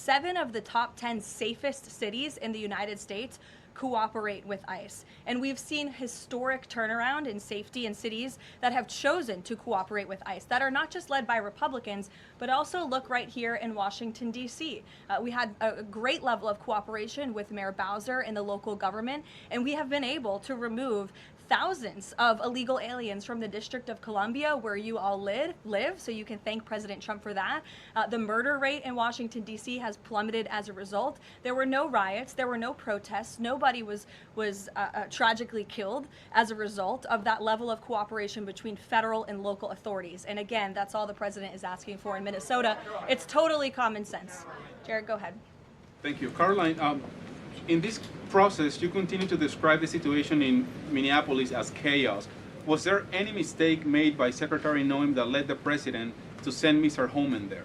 7 of the top 10 safest cities in the United States cooperate with ICE. And we've seen historic turnaround in safety in cities that have chosen to cooperate with ICE, that are not just led by Republicans, but also look right here in Washington, D.C. We had a great level of cooperation with Mayor Bowser in the local government, and we have been able to remove thousands of illegal aliens from the District of Columbia, where you all live, so you can thank President Trump for that. The murder rate in Washington, D.C. has plummeted as a result. There were no riots, there were no protests, nobody was tragically killed as a result of that level of cooperation between federal and local authorities. And again, that's all the president is asking for in Minnesota. It's totally common sense. Jared, go ahead. Thank you. Caroline, in this process, you continue to describe the situation in Minneapolis as chaos. Was there any mistake made by Secretary Noem that led the president to send Mr. Homan there?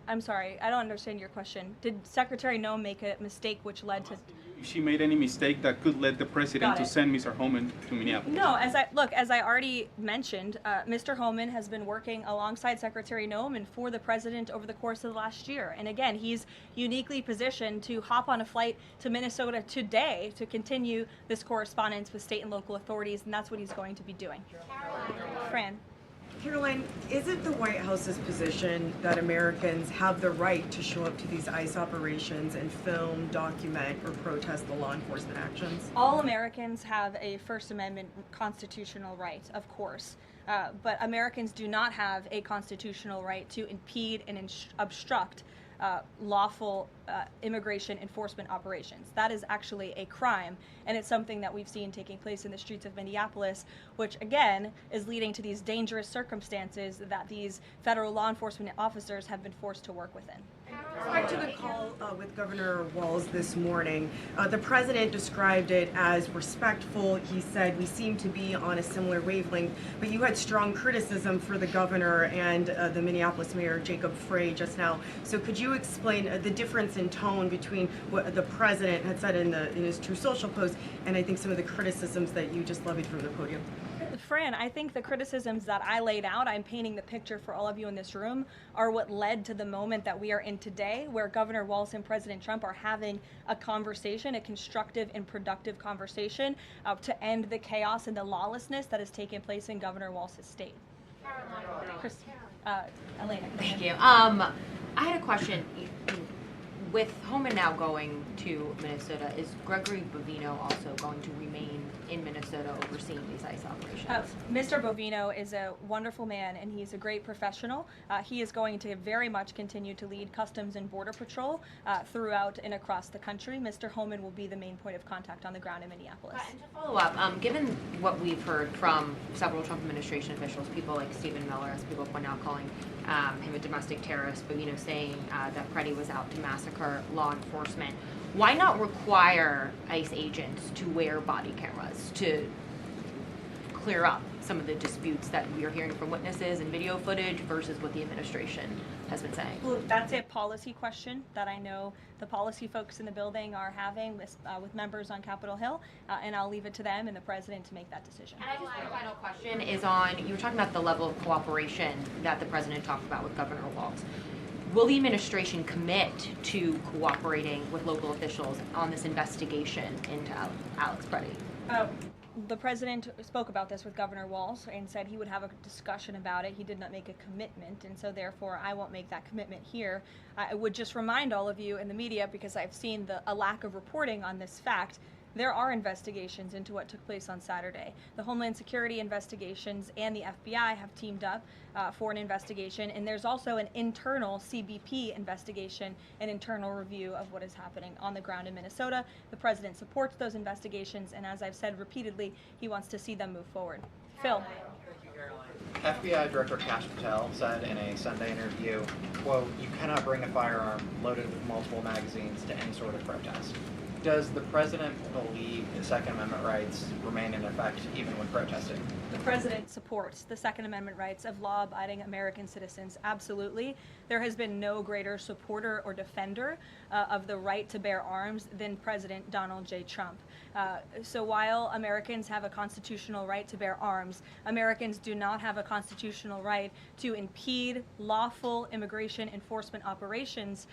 I'm sorry, I don't understand your question. Did Secretary Noem make a mistake which led to... If she made any mistake that could lead the president to send Mr. Homan to Minneapolis? No, as I already mentioned, Mr. Homan has been working alongside Secretary Noem and for the president over the course of the last year. And again, he's uniquely positioned to hop on a flight to Minnesota today to continue this correspondence with state and local authorities, and that's what he's going to be doing. Fran. Caroline, is it the White House's position that Americans have the right to show up to these ICE operations and film, document, or protest the law enforcement actions? All Americans have a First Amendment constitutional right, of course. But Americans do not have a constitutional right to impede and obstruct lawful immigration enforcement operations. That is actually a crime, and it's something that we've seen taking place in the streets of Minneapolis, which again is leading to these dangerous circumstances that these federal law enforcement officers have been forced to work within. Back to the call with Governor Walz this morning, the president described it as respectful. He said we seem to be on a similar wavelength, but you had strong criticism for the governor and the Minneapolis mayor, Jacob Frey, just now. So could you explain the difference in tone between what the president had said in his True Social post and I think some of the criticisms that you just levied from the podium? Fran, I think the criticisms that I laid out, I'm painting the picture for all of you in this room, are what led to the moment that we are in today, where Governor Walz and President Trump are having a conversation, a constructive and productive conversation to end the chaos and the lawlessness that has taken place in Governor Walz's state. Elena. Thank you. I had a question. With Homan now going to Minnesota, is Gregory Bovino also going to remain in Minnesota overseeing these ICE operations? Mr. Bovino is a wonderful man, and he's a great professional. He is going to very much continue to lead Customs and Border Patrol throughout and across the country. Mr. Homan will be the main point of contact on the ground in Minneapolis. And to follow up, given what we've heard from several Trump administration officials, people like Stephen Miller, as people point out, calling him a domestic terrorist, Bovino saying that Freddie was out to massacre law enforcement, why not require ICE agents to wear body cameras to clear up some of the disputes that we are hearing from witnesses and video footage versus what the administration has been saying? Well, that's a policy question that I know the policy folks in the building are having with members on Capitol Hill, and I'll leave it to them and the president to make that decision. And I just have a final question is on, you were talking about the level of cooperation that the president talked about with Governor Walz. Will the administration commit to cooperating with local officials on this investigation into Alex Freddie? The president spoke about this with Governor Walz and said he would have a discussion about it. He did not make a commitment, and so therefore I won't make that commitment here. I would just remind all of you in the media, because I've seen a lack of reporting on this fact, there are investigations into what took place on Saturday. The Homeland Security investigations and the FBI have teamed up for an investigation, and there's also an internal CBP investigation, an internal review of what is happening on the ground in Minnesota. The president supports those investigations, and as I've said repeatedly, he wants to see them move forward. Phil. FBI Director Kash Patel said in a Sunday interview, quote, "You cannot bring a firearm loaded with multiple magazines to any sort of protest." Does the president believe the Second Amendment rights remain in effect even when protesting? The president supports the Second Amendment rights of law-abiding American citizens. Absolutely. There has been no greater supporter or defender of the right to bear arms than President Donald J. Trump. So while Americans have a constitutional right to bear arms, Americans do not have a constitutional right to impede lawful immigration enforcement operations.